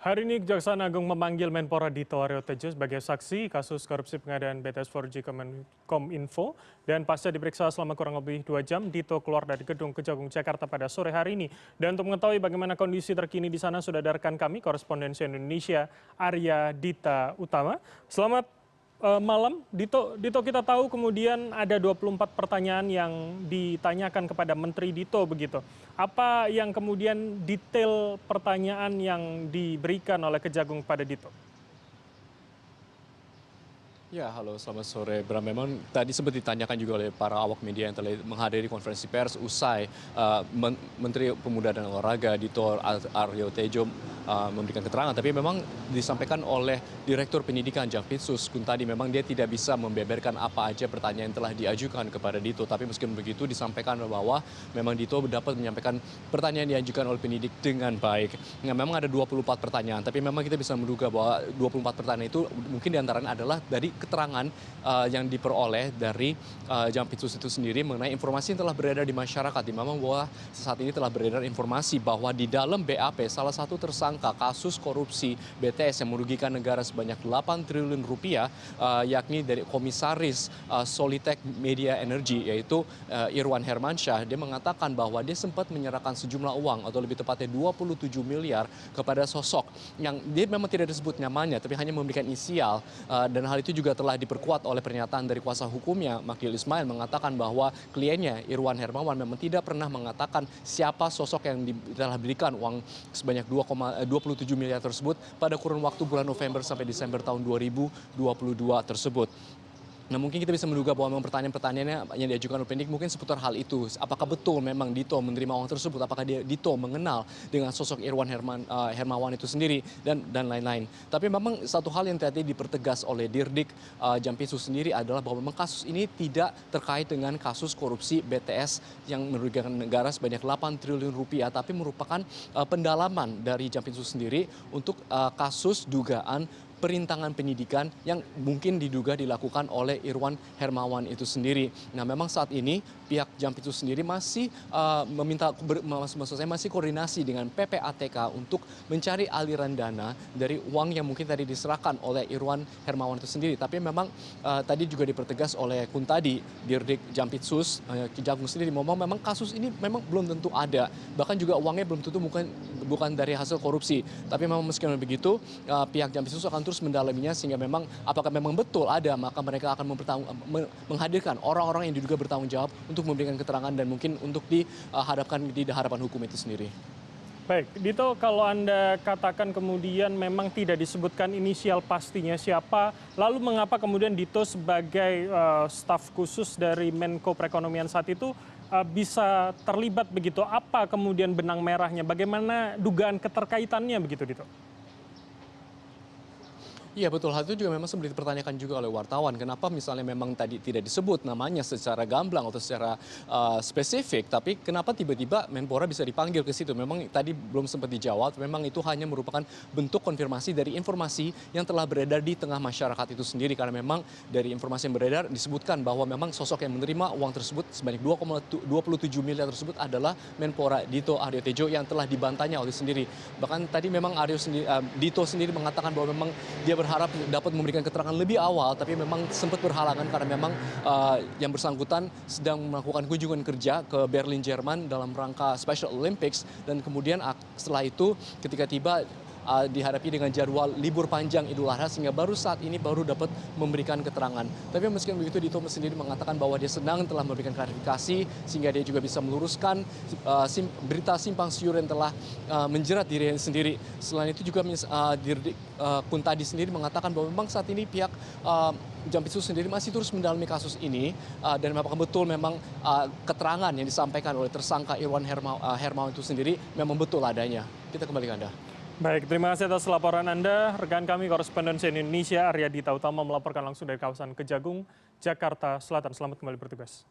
Hari ini Kejaksaan Agung memanggil Menpora Dito Aryo Tejo sebagai saksi kasus korupsi pengadaan BTS 4G Kominfo. Dan pasca diperiksa selama kurang lebih 2 jam, Dito keluar dari gedung Kejagung Jakarta pada sore hari ini. Dan untuk mengetahui bagaimana kondisi terkini di sana, sudah ada rekan kami, korespondensi Indonesia Arya Dita Utama. Selamat malam, Dito. Dito, kita tahu kemudian ada 24 pertanyaan yang ditanyakan kepada Menteri Dito begitu. Apa yang kemudian detail pertanyaan yang diberikan oleh Kejagung pada Dito? Ya, halo, selamat sore. Bram, memang tadi sempat ditanyakan juga oleh para awak media yang telah menghadiri konferensi pers usai Menteri Pemuda dan Olahraga Dito Aryo Tejo memberikan keterangan. Tapi memang disampaikan oleh Direktur Pendidikan Jampitsus Kuntadi, memang dia tidak bisa membeberkan apa aja pertanyaan yang telah diajukan kepada Dito. Tapi meskipun begitu disampaikan bahwa memang Dito dapat menyampaikan pertanyaan yang diajukan oleh penyidik dengan baik. Nah, memang ada 24 pertanyaan, tapi memang kita bisa menduga bahwa 24 pertanyaan itu mungkin diantaranya adalah dari keterangan yang diperoleh dari Jampitsus itu sendiri mengenai informasi yang telah beredar di masyarakat. Di mana bahwa saat ini telah beredar informasi bahwa di dalam BAP salah satu tersangka kasus korupsi BTS yang merugikan negara sebanyak 8 triliun rupiah, yakni dari komisaris Solitek Media Energy, yaitu Irwan Hermansyah. Dia mengatakan bahwa dia sempat menyerahkan sejumlah uang atau lebih tepatnya 27 miliar kepada sosok yang dia memang tidak disebut namanya tapi hanya memberikan inisial, dan hal itu juga telah diperkuat oleh pernyataan dari kuasa hukumnya Makil Ismail, mengatakan bahwa kliennya Irwan Hermawan memang tidak pernah mengatakan siapa sosok yang telah diberikan uang sebanyak 2,27 miliar tersebut pada kurun waktu bulan November sampai Desember tahun 2022 tersebut. Nah, mungkin kita bisa menduga bahwa memang pertanyaan-pertanyaannya yang diajukan oleh penyidik mungkin seputar hal itu. Apakah betul memang Dito menerima uang tersebut? Apakah Dito mengenal dengan sosok Irwan Hermawan itu sendiri dan lain-lain. Tapi memang satu hal yang tadi dipertegas oleh Dirdik Jampitsus sendiri adalah bahwa memang kasus ini tidak terkait dengan kasus korupsi BTS yang merugikan negara sebanyak 8 triliun rupiah, tapi merupakan pendalaman dari Jampitsus sendiri untuk kasus dugaan perintangan penyidikan yang mungkin diduga dilakukan oleh Irwan Hermawan itu sendiri. Nah, memang saat ini pihak Jampitsus sendiri masih masih koordinasi dengan PPATK untuk mencari aliran dana dari uang yang mungkin tadi diserahkan oleh Irwan Hermawan itu sendiri. Tapi memang tadi juga dipertegas oleh Kuntadi, Dirdik Jampitsus Kejagung sendiri, memang kasus ini memang belum tentu ada. Bahkan juga uangnya belum tentu bukan dari hasil korupsi. Tapi memang meskipun begitu, pihak Jampitsus akan terus mendalaminya sehingga memang apakah memang betul ada, maka mereka akan menghadirkan orang-orang yang diduga bertanggung jawab untuk memberikan keterangan dan mungkin untuk dihadapkan di hadapan hukum itu sendiri. Baik, Dito, kalau Anda katakan kemudian memang tidak disebutkan inisial pastinya siapa, lalu mengapa kemudian Dito sebagai staf khusus dari Menko Perekonomian saat itu bisa terlibat begitu? Apa kemudian benang merahnya? Bagaimana dugaan keterkaitannya begitu, Dito? Iya, betul, hal itu juga memang sempat dipertanyakan juga oleh wartawan. Kenapa misalnya memang tadi tidak disebut namanya secara gamblang atau secara spesifik, tapi kenapa tiba-tiba Menpora bisa dipanggil ke situ? Memang tadi belum sempat dijawab, memang itu hanya merupakan bentuk konfirmasi dari informasi yang telah beredar di tengah masyarakat itu sendiri. Karena memang dari informasi yang beredar disebutkan bahwa memang sosok yang menerima uang tersebut sebanyak 2,27 miliar tersebut adalah Menpora Dito Aryo Tejo yang telah dibantahnya oleh sendiri. Bahkan tadi memang Dito sendiri mengatakan bahwa memang dia berharap dapat memberikan keterangan lebih awal, tapi memang sempat berhalangan karena memang yang bersangkutan sedang melakukan kunjungan kerja ke Berlin, Jerman dalam rangka Special Olympics, dan kemudian setelah itu ketika tiba dihadapi dengan jadwal libur panjang Idul Adha sehingga baru saat ini baru dapat memberikan keterangan. Tapi meskipun begitu, Dito sendiri mengatakan bahwa dia senang telah memberikan klarifikasi sehingga dia juga bisa meluruskan berita simpang siur yang telah menjerat dirinya sendiri. Selain itu juga Dirdik Kuntadi sendiri mengatakan bahwa memang saat ini pihak Jampitsus sendiri masih terus mendalami kasus ini, dan apakah betul memang keterangan yang disampaikan oleh tersangka Irwan Hermawan itu sendiri memang betul adanya. Kita kembali ke Anda. Baik, terima kasih atas laporan Anda. Rekan kami korespondensi Indonesia Arya Dita Utama melaporkan langsung dari kawasan Kejagung, Jakarta Selatan. Selamat kembali bertugas.